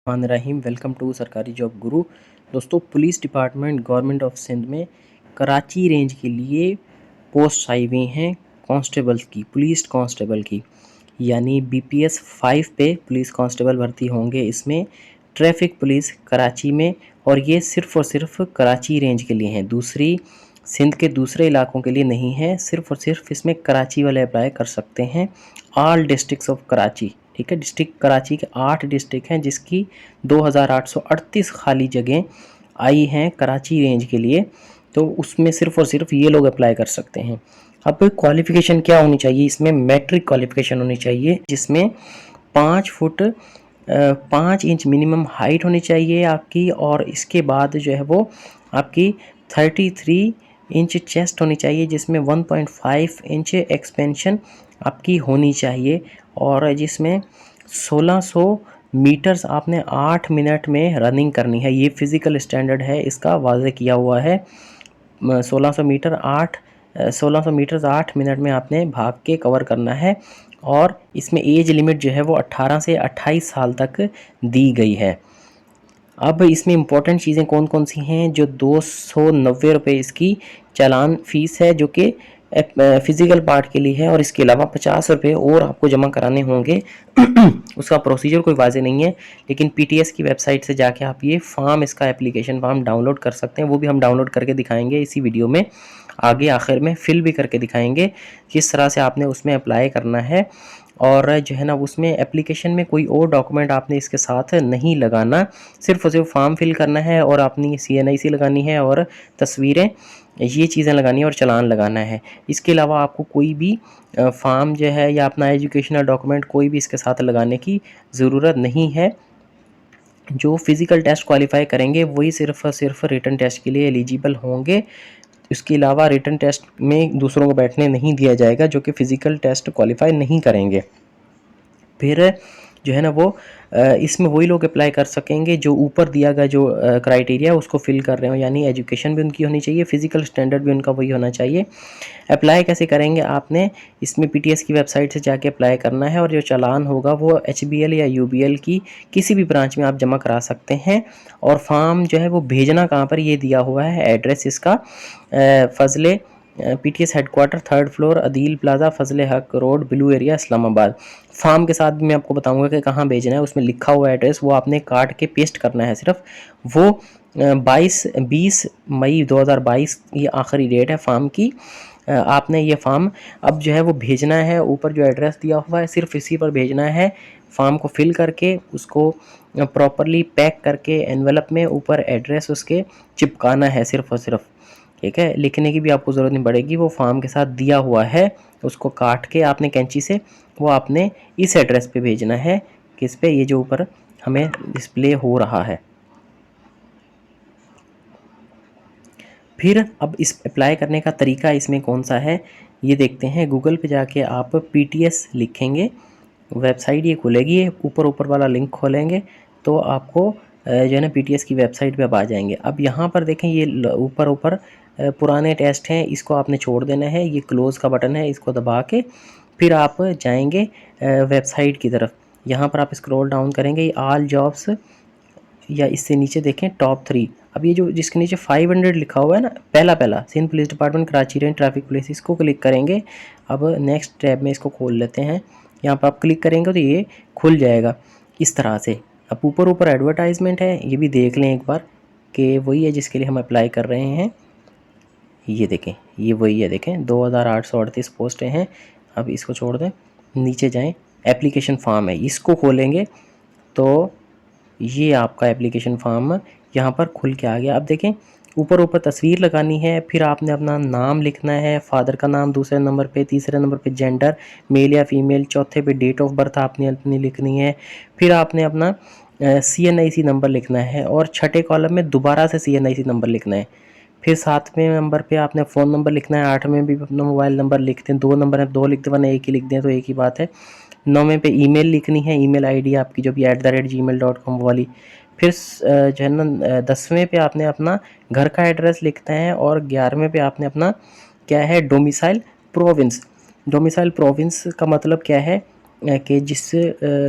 Rahim welcome to Sarkari job Guru. दोस्तों, police department government of Sindh में Karachi range के लिए पोस्ट आई हुई हैं कांस्टेबल्स की, पुलिस कांस्टेबल की, यानी बीपीएस 5 पे पुलिस कांस्टेबल भर्ती होंगे इसमें। ट्रैफिक पुलिस कराची में, और ये सिर्फ़ और सिर्फ कराची रेंज के लिए हैं, दूसरी सिंध के दूसरे इलाकों के लिए नहीं है। सिर्फ़ और सिर्फ इसमें कराची वाले अप्लाई कर सकते हैं। ऑल डिस्ट्रिक्ट्स ऑफ कराची, ठीक है। डिस्ट्रिक्ट कराची के 8 डिस्ट्रिक्ट हैं जिसकी 2838 खाली जगह आई हैं कराची रेंज के लिए, तो उसमें सिर्फ़ और सिर्फ ये लोग अप्लाई कर सकते हैं। अब क्वालिफ़िकेशन क्या होनी चाहिए इसमें? मैट्रिक क्वालिफ़िकेशन होनी चाहिए, जिसमें 5 फुट 5 इंच मिनिमम हाइट होनी चाहिए आपकी, और इसके बाद जो है वो आपकी 33 इंच चेस्ट होनी चाहिए, जिसमें 1.5 इंच एक्सपेंशन आपकी होनी चाहिए, और जिसमें 1600 मीटर्स आपने 8 मिनट में रनिंग करनी है। ये फिज़िकल स्टैंडर्ड है, इसका वाज़े किया हुआ है। 1600 मीटर्स 8 मिनट में आपने भाग के कवर करना है, और इसमें एज लिमिट जो है वो 18 से 28 साल तक दी गई है। अब इसमें इम्पोर्टेंट चीज़ें कौन कौन सी हैं? जो 290 रुपये इसकी चालान फ़ीस है, जो कि फ़िज़िकल पार्ट के लिए है, और इसके अलावा 50 रुपये और आपको जमा कराने होंगे। उसका प्रोसीजर कोई वाज़े नहीं है, लेकिन पीटीएस की वेबसाइट से जाके आप ये फ़ॉर्म, इसका एप्लीकेशन फ़ॉर्म डाउनलोड कर सकते हैं। वो भी हम डाउनलोड करके दिखाएंगे इसी वीडियो में, आगे आखिर में फिल भी करके दिखाएंगे किस तरह से आपने उसमें अप्लाई करना है। और जो है ना, उसमें एप्लीकेशन में कोई और डॉक्यूमेंट आपने इसके साथ नहीं लगाना, सिर्फ़ और सिर्फ फॉर्म फिल करना है, और अपनी CNIC लगानी है, और तस्वीरें, ये चीज़ें लगानी है, और चालान लगाना है। इसके अलावा आपको कोई भी फॉर्म जो है या अपना एजुकेशनल डॉक्यूमेंट कोई भी इसके साथ लगाने की ज़रूरत नहीं है। जो फ़िज़िकल टेस्ट क्वालिफ़ाई करेंगे वही सिर्फ़ और सिर्फ रिटन टेस्ट के लिए एलिजिबल होंगे। इसके अलावा रिटन टेस्ट में दूसरों को बैठने नहीं दिया जाएगा जो कि फ़िज़िकल टेस्ट क्वालिफ़ाई नहीं करेंगे। फिर जो है ना वो इसमें वही लोग अप्लाई कर सकेंगे जो ऊपर दिया गया जो क्राइटेरिया उसको फिल कर रहे हो, यानी एजुकेशन भी उनकी होनी चाहिए, फ़िज़िकल स्टैंडर्ड भी उनका वही होना चाहिए। अप्लाई कैसे करेंगे? आपने इसमें पीटीएस की वेबसाइट से जाके अप्लाई करना है, और जो चालान होगा वो HBL या UBL की किसी भी ब्रांच में आप जमा करा सकते हैं। और फॉर्म जो है वो भेजना कहाँ पर, ये दिया हुआ है एड्रेस इसका, Fazle PTS headquarter 3rd floor Adeel plaza Fazle Haq road blue area Islamabad. Form के साथ भी मैं आपको बताऊंगा कि कहाँ भेजना है, उसमें लिखा हुआ एड्रेस वो आपने काट के पेस्ट करना है सिर्फ। वो 20 मई 2022 ये आखिरी डेट है फॉर्म की। आपने ये फॉर्म अब जो है वो भेजना है, ऊपर जो एड्रेस दिया हुआ है सिर्फ इसी पर भेजना है। फॉर्म को फिल करके उसको प्रॉपरली पैक करके एनवेलप में ऊपर एड्रेस उसके चिपकाना है सिर्फ और सिर्फ, ठीक है। लिखने की भी आपको ज़रूरत नहीं पड़ेगी, वो फॉर्म के साथ दिया हुआ है, उसको काट के आपने कैंची से वो आपने इस एड्रेस पे भेजना है। किस पे? ये जो ऊपर हमें डिस्प्ले हो रहा है। फिर अब इस अप्लाई करने का तरीका इसमें कौन सा है ये देखते हैं। गूगल पे जाके आप PTS लिखेंगे, वेबसाइट ये खुलेगी, ये ऊपर वाला लिंक खोलेंगे तो आपको जो है ना PTS की वेबसाइट पे आप आ जाएंगे। अब यहाँ पर देखें, ये ऊपर पुराने टेस्ट हैं, इसको आपने छोड़ देना है। ये क्लोज़ का बटन है, इसको दबा के फिर आप जाएंगे वेबसाइट की तरफ। यहाँ पर आप स्क्रॉल डाउन करेंगे, ये ऑल जॉब्स, या इससे नीचे देखें टॉप 3। अब ये जो जिसके नीचे 500 लिखा हुआ है ना, पहला Sindh police department Karachi range traffic police, इसको क्लिक करेंगे। अब नेक्स्ट टैब में इसको खोल लेते हैं। यहाँ पर आप क्लिक करेंगे तो ये खुल जाएगा इस तरह से। अब ऊपर एडवर्टाइजमेंट है, ये भी देख लें एक बार कि वही है जिसके लिए हम अप्लाई कर रहे हैं। ये देखें, ये वही है, देखें 2838 पोस्टें हैं। अब इसको छोड़ दें, नीचे जाएं, एप्लीकेशन फॉर्म है, इसको खोलेंगे तो ये आपका एप्लीकेशन फॉर्म यहाँ पर खुल के आ गया। अब देखें, ऊपर तस्वीर लगानी है, फिर आपने अपना नाम लिखना है, फादर का नाम दूसरे नंबर पे, तीसरे नंबर पे जेंडर मेल या फीमेल, चौथे पे डेट ऑफ बर्थ आपने अपनी लिखनी है, फिर आपने अपना CNIC नंबर लिखना है, और छठे कॉलम में दोबारा से CNIC नंबर लिखना है। फिर 7वें नंबर पे आपने फ़ोन नंबर लिखना है, 8वें भी अपना मोबाइल नंबर लिखते हैं, 2 नंबर है 2 लिख दें वरना एक ही लिख दें तो एक ही बात है। 9वें पे ईमेल लिखनी है, ईमेल आईडी आपकी जो भी @gmail.com वाली। फिर जो है ना 10वें पे आपने अपना घर का एड्रेस लिखना है, और 11वें पे आपने अपना क्या है, डोमिसाइल प्रोविंस। डोमिसाइल प्रोविंस का मतलब क्या है? कि जिस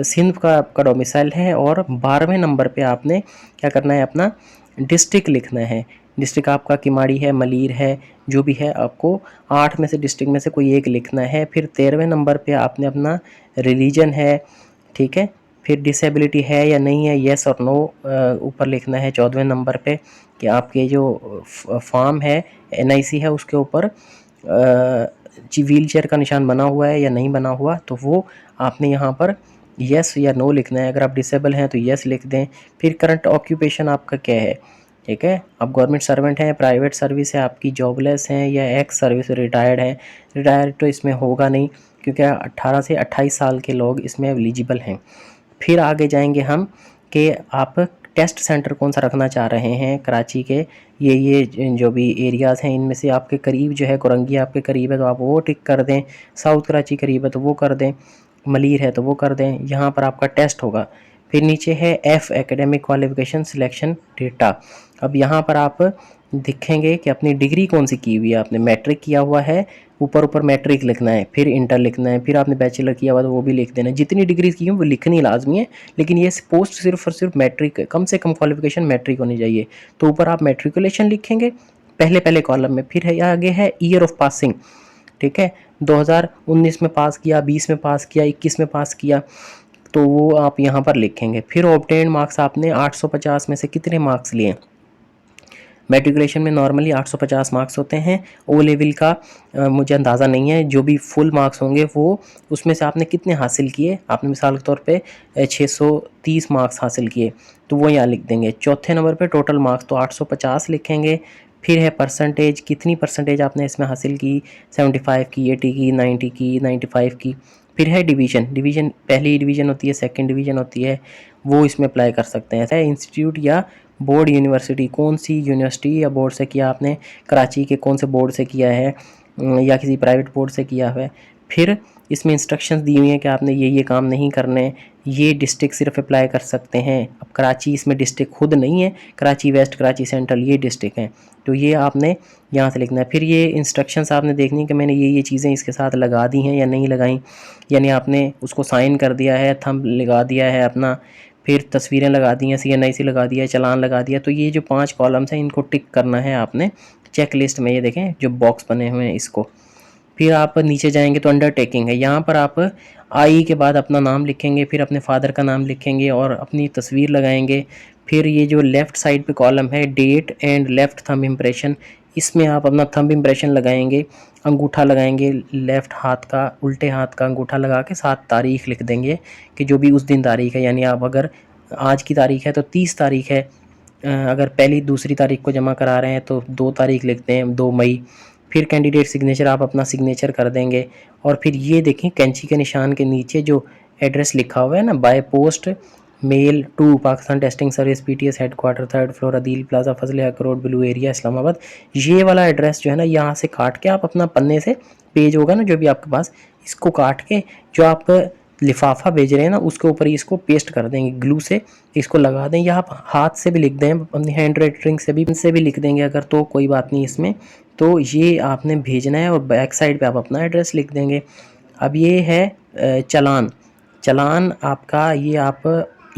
सिंध का आपका डोमिसाइल है, और 12वें नंबर पे आपने क्या करना है, अपना डिस्ट्रिक्ट लिखना है। डिस्ट्रिक्ट आपका किमाड़ी है, मलीर है, जो भी है, आपको 8 में से डिस्ट्रिक्ट में से कोई एक लिखना है। फिर 13वें नंबर पे आपने अपना रिलीजन है, ठीक है। फिर डिसेबिलिटी है या नहीं है, येस और नो ऊपर लिखना है 14वें नंबर पे, कि आपके जो फॉर्म है, एनआईसी है, उसके ऊपर व्हील चेयर का निशान बना हुआ है या नहीं बना हुआ, तो वो आपने यहाँ पर येस या नो लिखना है। अगर आप डिसेबल हैं तो येस लिख दें। फिर करंट ऑक्यूपेशन आपका क्या है, ठीक है, आप गवर्नमेंट सर्वेंट हैं, प्राइवेट सर्विस है आपकी, जॉबलेस हैं, या एक्स सर्विस रिटायर्ड हैं। रिटायर्ड तो इसमें होगा नहीं, क्योंकि 18 से 28 साल के लोग इसमें एलिजिबल हैं। फिर आगे जाएंगे हम कि आप टेस्ट सेंटर कौन सा रखना चाह रहे हैं कराची के। ये जो भी एरियाज़ हैं, इनमें से आपके करीब जो है, कोरंगी आपके करीब है तो आप वो टिक कर दें, साउथ कराची करीब है तो वो कर दें, मलीर है तो वो कर दें, यहाँ पर आपका टेस्ट होगा। फिर नीचे है F academic qualification selection data. अब यहाँ पर आप दिखेंगे कि अपनी डिग्री कौन सी की हुई है। आपने मैट्रिक किया हुआ है, ऊपर मैट्रिक लिखना है, फिर इंटर लिखना है, फिर आपने बैचलर किया हुआ तो वो भी लिख देना है। जितनी डिग्री की है वो लिखनी लाजमी है, लेकिन ये पोस्ट सिर्फ और सिर्फ मैट्रिक, कम से कम क्वालिफिकेशन मैट्रिक होनी चाहिए। तो ऊपर आप मैट्रिकुलेशन लिखेंगे पहले कॉलम में। फिर है आगे है ईयर ऑफ पासिंग, ठीक है, 2019 में पास किया, 20 में पास किया, 21 में पास किया, तो वो आप यहाँ पर लिखेंगे। फिर ऑब्टेन मार्क्स आपने 850 में से कितने मार्क्स लिए। मैट्रिकुलेशन में नॉर्मली 850 मार्क्स होते हैं। ओ लेवल का मुझे अंदाज़ा नहीं है, जो भी फुल मार्क्स होंगे वो उसमें से आपने कितने हासिल किए। आपने मिसाल के तौर पे 630 मार्क्स हासिल किए, तो वो यहाँ लिख देंगे। चौथे नंबर पे टोटल मार्क्स तो 850 लिखेंगे। फिर है परसेंटेज, कितनी परसेंटेज आपने इसमें हासिल की, 75 की, 80 की, 90 की, 95 की। फिर है डिवीज़न पहली डिवीज़न होती है, सेकंड डिवीज़न होती है, वो इसमें अप्लाई कर सकते हैं। इंस्टीट्यूट या बोर्ड, यूनिवर्सिटी, कौन सी यूनिवर्सिटी या बोर्ड से किया आपने, कराची के कौन से बोर्ड से किया है या किसी प्राइवेट बोर्ड से किया है। फिर इसमें इंस्ट्रक्शंस दी हुई हैं कि आपने ये काम नहीं करने, ये डिस्ट्रिक्ट सिर्फ अप्लाई कर सकते हैं। अब कराची इसमें डिस्ट्रिक्ट खुद नहीं है, कराची वेस्ट, कराची सेंट्रल, ये डिस्ट्रिक्ट हैं, तो ये आपने यहाँ से लिखना है। फिर ये इंस्ट्रक्शंस आपने देखनी है कि मैंने ये चीज़ें इसके साथ लगा दी हैं या नहीं लगाई, यानी आपने उसको साइन कर दिया है, थंब लगा दिया है अपना, फिर तस्वीरें लगा दी हैं, CNIC लगा दिया है, चालान लगा दिया। तो ये जो 5 कॉलम्स हैं इनको टिक करना है आपने चेक लिस्ट में। ये देखें जो बॉक्स बने हुए हैं इसको। फिर आप नीचे जाएंगे तो अंडरटेकिंग है, यहाँ पर आप आई के बाद अपना नाम लिखेंगे, फिर अपने फादर का नाम लिखेंगे और अपनी तस्वीर लगाएंगे। फिर ये जो लेफ़्ट साइड पे कॉलम है date and left thumb impression, इसमें आप अपना थंब इम्प्रेशन लगाएंगे, अंगूठा लगाएंगे लेफ़्ट हाथ का, उल्टे हाथ का अंगूठा लगा के साथ तारीख़ लिख देंगे कि जो भी उस दिन तारीख़ है। यानी आप अगर आज की तारीख़ है तो 30 तारीख़ है, अगर पहली दूसरी तारीख़ को जमा करा रहे हैं तो 2 तारीख़ लिखते हैं, 2 मई। फिर कैंडिडेट सिग्नेचर, आप अपना सिग्नेचर कर देंगे। और फिर ये देखें कैंची के निशान के नीचे जो एड्रेस लिखा हुआ है ना, by post mail to Pakistan testing service PTS headquarter 3rd floor Adeel plaza Fazal Haq road blue area Islamabad, ये वाला एड्रेस जो है ना, यहाँ से काट के आप अपना पन्ने से पेज होगा ना जो भी आपके पास, इसको काट के जो आप लिफाफा भेज रहे हैं ना उसके ऊपर ही इसको पेस्ट कर देंगे, ग्लू से इसको लगा दें, या आप हाथ से भी लिख दें, अपनी हैंड राइटिंग से भी लिख देंगे अगर, तो कोई बात नहीं इसमें। तो ये आपने भेजना है और बैक साइड पे आप अपना एड्रेस लिख देंगे। अब ये है चलान आपका, ये आप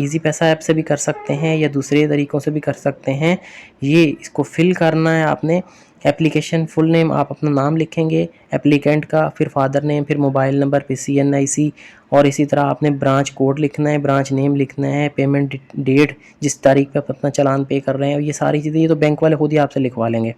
इजी पैसा ऐप से भी कर सकते हैं या दूसरे तरीक़ों से भी कर सकते हैं। ये इसको फिल करना है आपने। एप्लीकेशन फुल नेम, आप अपना नाम लिखेंगे एप्लीकेंट का, फिर फादर नेम, फिर मोबाइल नंबर, फिर CNIC, और इसी तरह आपने ब्रांच कोड लिखना है, ब्रांच नेम लिखना है, पेमेंट डेट जिस तारीख पे आप अपना चालान पे कर रहे हैं, और ये सारी चीज़ें ये तो बैंक वाले खुद ही आपसे लिखवा लेंगे।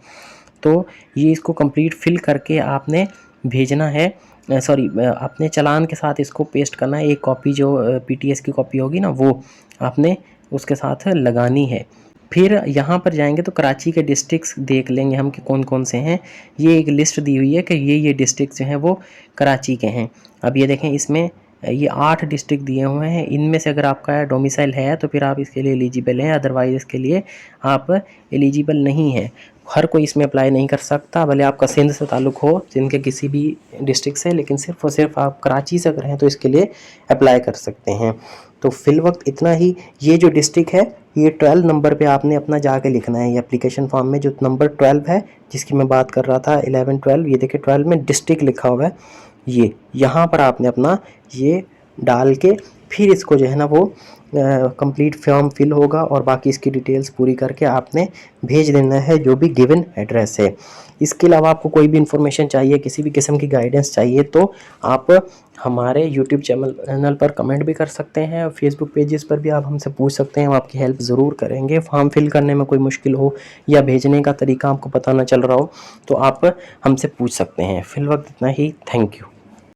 तो ये इसको कंप्लीट फिल करके आपने भेजना है, सॉरी अपने चालान के साथ इसको पेस्ट करना है। एक कॉपी जो PTS की कॉपी होगी ना वो आपने उसके साथ लगानी है। फिर यहाँ पर जाएंगे तो कराची के डिस्ट्रिक्ट्स देख लेंगे हम कि कौन कौन से हैं। ये एक लिस्ट दी हुई है कि ये डिस्ट्रिक्ट जो हैं वो कराची के हैं। अब ये देखें इसमें ये 8 डिस्ट्रिक्ट दिए हुए हैं, इनमें से अगर आपका डोमिसाइल है तो फिर आप इसके लिए एलिजिबल हैं, अदरवाइज़ इसके लिए आप एलिजिबल नहीं हैं। हर कोई इसमें अप्लाई नहीं कर सकता, भले आपका सिंध से ताल्लुक़ हो, सिंध के किसी भी डिस्ट्रिक्ट से, लेकिन सिर्फ़ और सिर्फ आप कराची से अगर हैं तो इसके लिए अप्लाई कर सकते हैं। तो फिल वक्त इतना ही। ये जो डिस्ट्रिक्ट है ये 12 नंबर पे आपने अपना जाके लिखना है, ये एप्लीकेशन फॉर्म में जो नंबर 12 है जिसकी मैं बात कर रहा था, 11 12, ये देखिए 12 में डिस्ट्रिक्ट लिखा हुआ है, ये यहाँ पर आपने अपना ये डाल के फिर इसको जो है ना वो कंप्लीट फॉर्म फिल होगा और बाकी इसकी डिटेल्स पूरी करके आपने भेज देना है जो भी गिवन एड्रेस है। इसके अलावा आपको कोई भी इन्फॉर्मेशन चाहिए, किसी भी किस्म की गाइडेंस चाहिए तो आप हमारे यूट्यूब चैनल पर कमेंट भी कर सकते हैं और फेसबुक पेजेस पर भी आप हमसे पूछ सकते हैं, हम आपकी हेल्प ज़रूर करेंगे। फॉर्म फिल करने में कोई मुश्किल हो या भेजने का तरीका आपको पता ना चल रहा हो तो आप हमसे पूछ सकते हैं। फिलहाल इतना ही, थैंक यू।